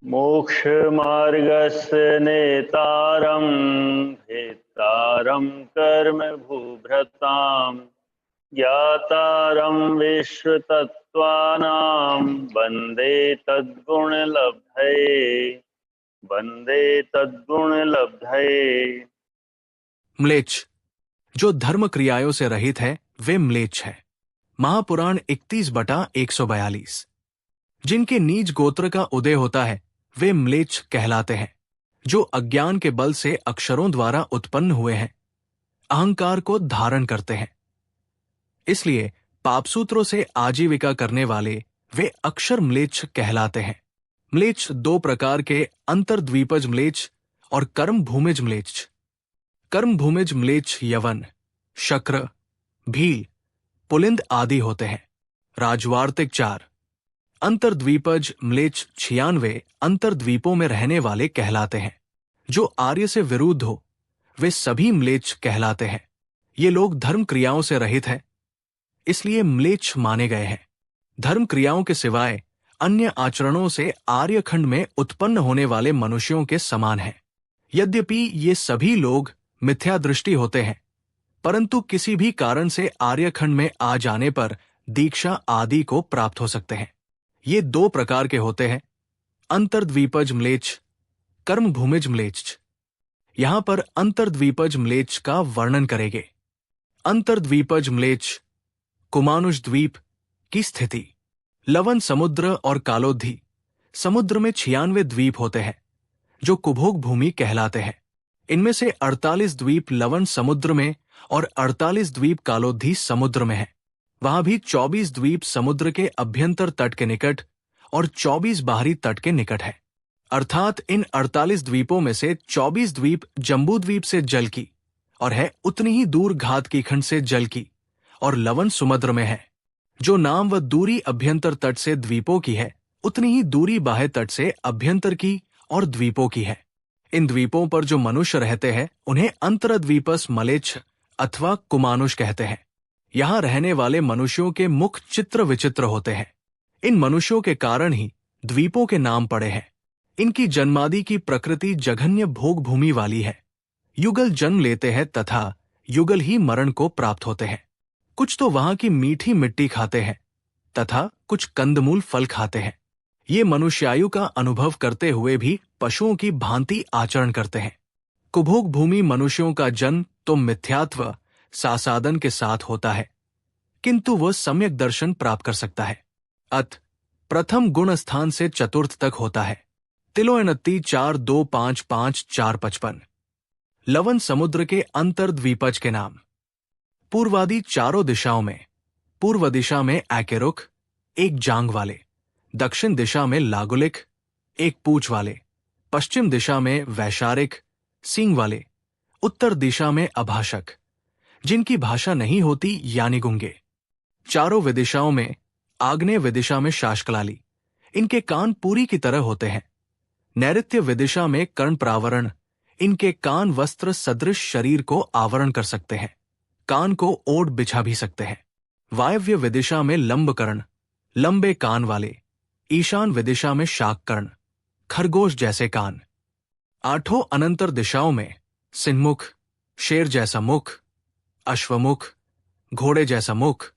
मोक्षमार्गस्य नेतारं भेत्तारं कर्म भूभृतां ज्ञातारं विश्वतत्त्वानां वन्दे तद्गुणलब्धये। म्लेच्छ जो धर्म क्रियाओं से रहित है वे म्लेच्छ है। महापुराण 31/142। जिनके नीच गोत्र का उदय होता है वे म्लेच्छ कहलाते हैं, जो अज्ञान के बल से अक्षरों द्वारा उत्पन्न हुए हैं, अहंकार को धारण करते हैं। इसलिए पापसूत्रों से आजीविका करने वाले वे अक्षर म्लेच्छ कहलाते हैं। म्लेच्छ दो प्रकार के अंतर्द्वीपज म्लेच्छ और कर्म भूमिज म्लेच्छ। कर्म भूमिज म्लेच्छ यवन, शक्र, भील, पुलिंद आदि होते हैं। राजवार्तिक 4। अंतर्द्वीपज म्लेच्छ 96 अंतर्द्वीपों में रहने वाले कहलाते हैं। जो आर्य से विरुद्ध हो वे सभी म्लेच्छ कहलाते हैं। ये लोग धर्म क्रियाओं से रहित हैं, इसलिए म्लेच्छ माने गए हैं। धर्म क्रियाओं के सिवाय अन्य आचरणों से आर्यखंड में उत्पन्न होने वाले मनुष्यों के समान हैं। यद्यपि ये सभी लोग मिथ्या दृष्टि होते हैं, परंतु किसी भी कारण से आर्यखंड में आ जाने पर दीक्षा आदि को प्राप्त हो सकते हैं। ये दो प्रकार के होते हैं, अंतर्द्वीपज म्लेच्छ, कर्म भूमिज म्लेच्छ। यहां पर अंतर्द्वीपज म्लेच्छ का वर्णन करेंगे। अंतर्द्वीपज म्लेच्छ कुमानुष द्वीप की स्थिति। लवण समुद्र और कालोद्धी समुद्र में 96 द्वीप होते हैं, जो कुभोग भूमि कहलाते हैं। इनमें से 48 द्वीप लवण समुद्र में और 48 द्वीप कालोद्धी समुद्र में हैं। वहां भी 24 द्वीप समुद्र के अभ्यंतर तट के निकट और 24 बाहरी तट के निकट है। अर्थात इन 48 द्वीपों में से 24 द्वीप जम्बू द्वीप से जल की और है उतनी ही दूर घात की खंड से जल की और लवण समुद्र में है। जो नाम व दूरी अभ्यंतर तट से द्वीपों की है, उतनी ही दूरी बाह्य तट से अभ्यंतर की और द्वीपों की है। इन द्वीपों पर जो मनुष्य रहते हैं उन्हें अंतरद्वीपस मलेच्छ अथवा कुमानुष कहते हैं। यहाँ रहने वाले मनुष्यों के मुख चित्र विचित्र होते हैं। इन मनुष्यों के कारण ही द्वीपों के नाम पड़े हैं। इनकी जन्मादि की प्रकृति जघन्य भोग भूमि वाली है। युगल जन्म लेते हैं तथा युगल ही मरण को प्राप्त होते हैं। कुछ तो वहां की मीठी मिट्टी खाते हैं तथा कुछ कंदमूल फल खाते हैं। ये मनुष्यायु का अनुभव करते हुए भी पशुओं की भांति आचरण करते हैं। कुभोग भूमि मनुष्यों का जन्म तो मिथ्यात्व सासादन के साथ होता है, किंतु वह सम्यक दर्शन प्राप्त कर सकता है। अत प्रथम गुण स्थान से चतुर्थ तक होता है। तिलोयनत्ती 4-2-5-5-4-55। लवण समुद्र के अंतर्द्वीपज के नाम। पूर्वादि चारों दिशाओं में, पूर्व दिशा में ऐकेरुख, एक जांग वाले, दक्षिण दिशा में लागुलिक, एक पूंछ वाले, पश्चिम दिशा में वैशारिक, सींग वाले, उत्तर दिशा में अभाषक, जिनकी भाषा नहीं होती यानी गुंगे। चारों विदिशाओं में, आग्नेय विदिशा में शाश्कलाली, इनके कान पूरी की तरह होते हैं। नैऋत्य विदिशा में कर्ण प्रावरण, इनके कान वस्त्र सदृश शरीर को आवरण कर सकते हैं, कान को ओढ़ बिछा भी सकते हैं। वायव्य विदिशा में लंबकर्ण, लंबे कान वाले, ईशान विदिशा में शाककर्ण, खरगोश जैसे कान। आठों अनंतर दिशाओं में सिंहमुख, शेर जैसा मुख, अश्वमुख, घोड़े जैसा मुख,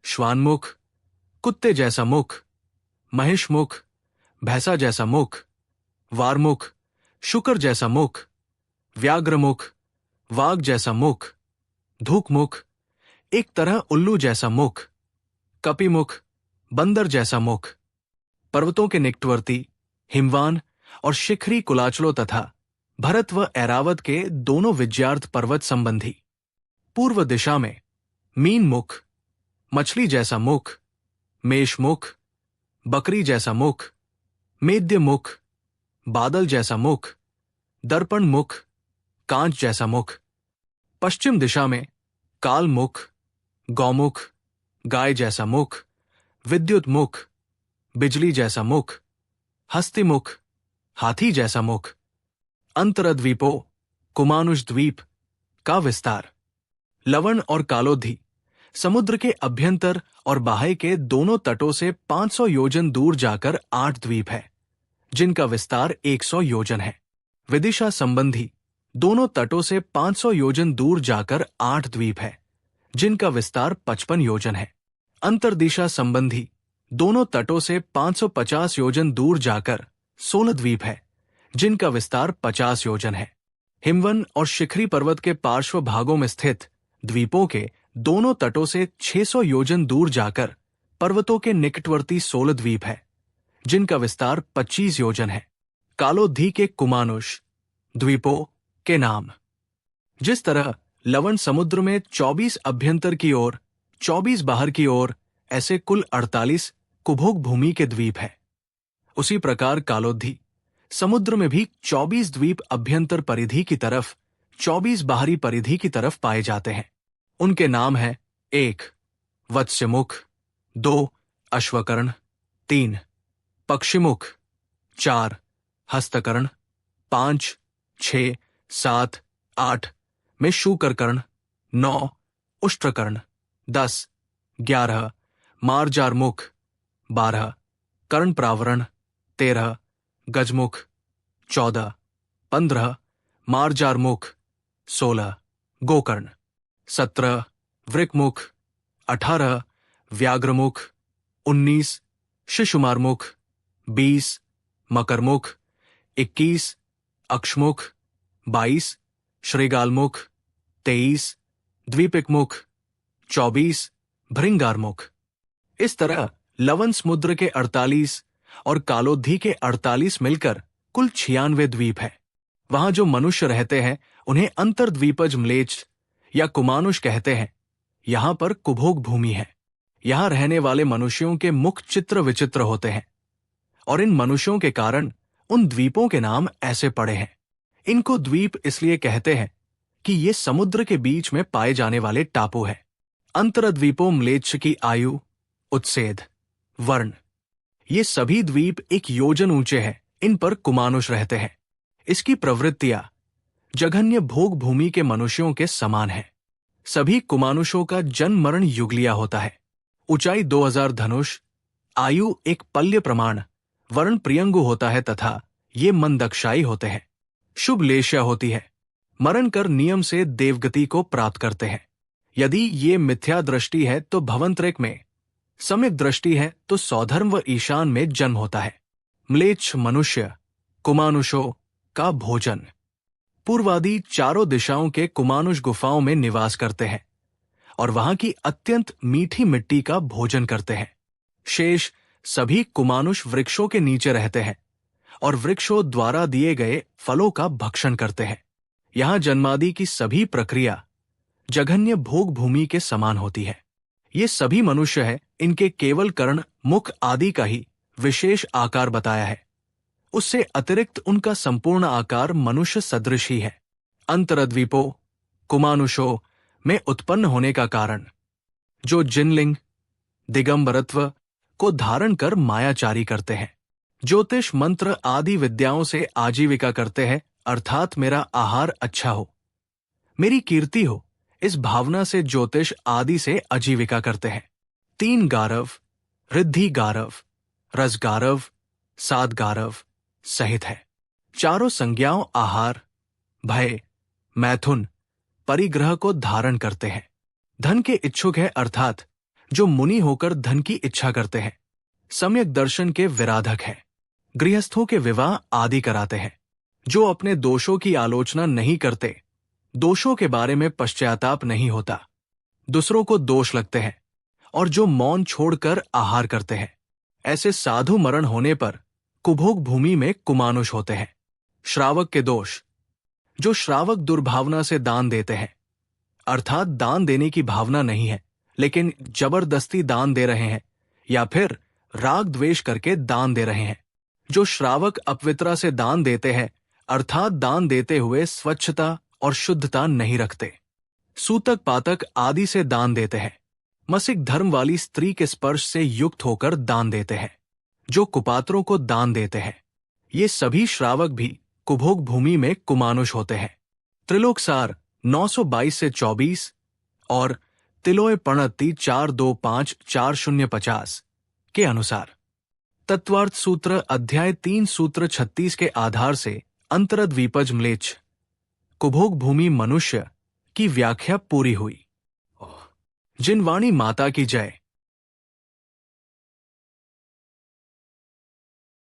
श्वानमुख, कुत्ते जैसा मुख, महिषमुख, भैंसा जैसा मुख, वारमुख, शुकर जैसा मुख, व्याघ्रमुख, वाघ जैसा मुख, धूकमुख, एक तरह उल्लू जैसा मुख, कपिमुख, बंदर जैसा मुख। पर्वतों के निकटवर्ती हिमवान और शिखरी कुलाचलों तथा भरत व ऐरावत के दोनों विज्यार्थ पर्वत संबंधी। पूर्व दिशा में मीन मुख, मछली जैसा मुख, मेष मुख, बकरी जैसा मुख, मेद्य मुख, बादल जैसा मुख, दर्पण मुख, कांच जैसा मुख। पश्चिम दिशा में काल मुख, गौमुख, गाय जैसा मुख, विद्युत मुख, बिजली जैसा मुख, हस्ती मुख, हाथी जैसा मुख। अंतरद्वीपों, कुमानुष द्वीप का विस्तार। लवण और कालोधी समुद्र के अभ्यंतर और बाह्य के दोनों तटों से 500 योजन दूर जाकर 8 द्वीप है। जिनका विस्तार 100 योजन है। विदिशा संबंधी दोनों तटों से 500 योजन दूर जाकर 8 द्वीप है, जिनका विस्तार 55 योजन है। अंतर्दिशा संबंधी दोनों तटों से 550 योजन दूर जाकर 16 द्वीप है, जिनका विस्तार 50 योजन है। हिमवन और शिखरी पर्वत के पार्श्व भागों में स्थित द्वीपों के दोनों तटों से 600 योजन दूर जाकर पर्वतों के निकटवर्ती 16 द्वीप है, जिनका विस्तार 25 योजन है। कालोद्धी के कुमानुष द्वीपों के नाम। जिस तरह लवण समुद्र में 24 अभ्यंतर की ओर 24 बाहर की ओर ऐसे कुल 48 कुभोग भूमि के द्वीप है, उसी प्रकार कालोद्धी समुद्र में भी 24 द्वीप अभ्यंतर परिधि की तरफ 24 बाहरी परिधि की तरफ पाए जाते हैं। उनके नाम है 1 वत्स्यमुख, 2 अश्वकर्ण, 3 पक्षिमुख, 4 हस्तकर्ण, 5, 6, 7, 8 में शूकरकर्ण, 9 उष्ट्रकर्ण, 10, 11 मार्जारमुख, 12 कर्णप्रावरण, 13 गजमुख, 14, 15 मार्जारमुख, 16 गोकर्ण, 17 वृकमुख, 18 व्याघ्रमुख, 19 शिशुमारमुख, 20 मकरमुख, 21 अक्षमुख, 22 श्रीगालमुख, 23 द्वीपिकमुख, 24 भृंगारमुख। इस तरह लवण समुद्र के 48 और कालोद्धी के 48 मिलकर कुल 96 द्वीप है। वहां जो मनुष्य रहते हैं उन्हें अंतर्द्वीपज म्लेच्छ या कुमानुष कहते हैं। यहां पर कुभोग भूमि है। यहां रहने वाले मनुष्यों के मुख चित्र विचित्र होते हैं, और इन मनुष्यों के कारण उन द्वीपों के नाम ऐसे पड़े हैं। इनको द्वीप इसलिए कहते हैं कि ये समुद्र के बीच में पाए जाने वाले टापू हैं। अंतरद्वीपों म्लेच्छ की आयु, उत्सेद, वर्ण, ये सभी द्वीप 1 योजन ऊंचे हैं। इन पर कुमानुष रहते हैं। इसकी प्रवृत्तियां जघन्य भोग भूमि के मनुष्यों के समान है। सभी कुमानुषों का जन्म मरण युगलिया होता है। ऊंचाई 2000 धनुष, आयु 1 पल्य प्रमाण, वर्ण प्रियंगु होता है तथा ये मंदक्षायी होते हैं। शुभ लेश्या होती है। मरण कर नियम से देवगति को प्राप्त करते हैं। यदि ये मिथ्या दृष्टि है तो भवंतरिक में, सम्यक दृष्टि है तो सौधर्म व ईशान में जन्म होता है। म्लेच्छ मनुष्य कुमानुषों का भोजन। पूर्वादि चारों दिशाओं के कुमानुष गुफाओं में निवास करते हैं और वहां की अत्यंत मीठी मिट्टी का भोजन करते हैं। शेष सभी कुमानुष वृक्षों के नीचे रहते हैं और वृक्षों द्वारा दिए गए फलों का भक्षण करते हैं। यहां जन्मादि की सभी प्रक्रिया जघन्य भोग भूमि के समान होती है। ये सभी मनुष्य है। इनके केवल कर्ण, मुख आदि का ही विशेष आकार बताया है। उससे अतिरिक्त उनका संपूर्ण आकार मनुष्य सदृश ही है। अंतरद्वीपों कुमानुषों में उत्पन्न होने का कारण, जो जिनलिंग दिगंबरत्व को धारण कर मायाचारी करते हैं, ज्योतिष मंत्र आदि विद्याओं से आजीविका करते हैं, अर्थात मेरा आहार अच्छा हो, मेरी कीर्ति हो, इस भावना से ज्योतिष आदि से आजीविका करते हैं। 3 गारव, रिद्धि गारव, रस गारव, सात गारव सहित है। चारों संज्ञाओं आहार, भय, मैथुन, परिग्रह को धारण करते हैं। धन के इच्छुक है, अर्थात जो मुनि होकर धन की इच्छा करते हैं। सम्यक दर्शन के विराधक है। गृहस्थों के विवाह आदि कराते हैं। जो अपने दोषों की आलोचना नहीं करते, दोषों के बारे में पश्चाताप नहीं होता, दूसरों को दोष लगते हैं, और जो मौन छोड़कर आहार करते हैं, ऐसे साधु मरण होने पर कुभोग भूमि में कुमानुष होते हैं। श्रावक के दोष, जो श्रावक दुर्भावना से दान देते हैं, अर्थात दान देने की भावना नहीं है लेकिन जबरदस्ती दान दे रहे हैं या फिर राग द्वेष करके दान दे रहे हैं। जो श्रावक अपवित्रा से दान देते हैं, अर्थात दान देते हुए स्वच्छता और शुद्धता नहीं रखते, सूतक पातक आदि से दान देते हैं, मासिक धर्म वाली स्त्री के स्पर्श से युक्त होकर दान देते हैं, जो कुपात्रों को दान देते हैं, ये सभी श्रावक भी कुभोग भूमि में कुमानुष होते हैं। त्रिलोकसार 922 से 24 और तिलोय पणति 425-4050 के अनुसार तत्वार्थ सूत्र अध्याय 3 सूत्र 36 के आधार से अंतरद्वीपज म्लेच्छ कुभोग भूमि मनुष्य की व्याख्या पूरी हुई। जिन वाणी माता की जय।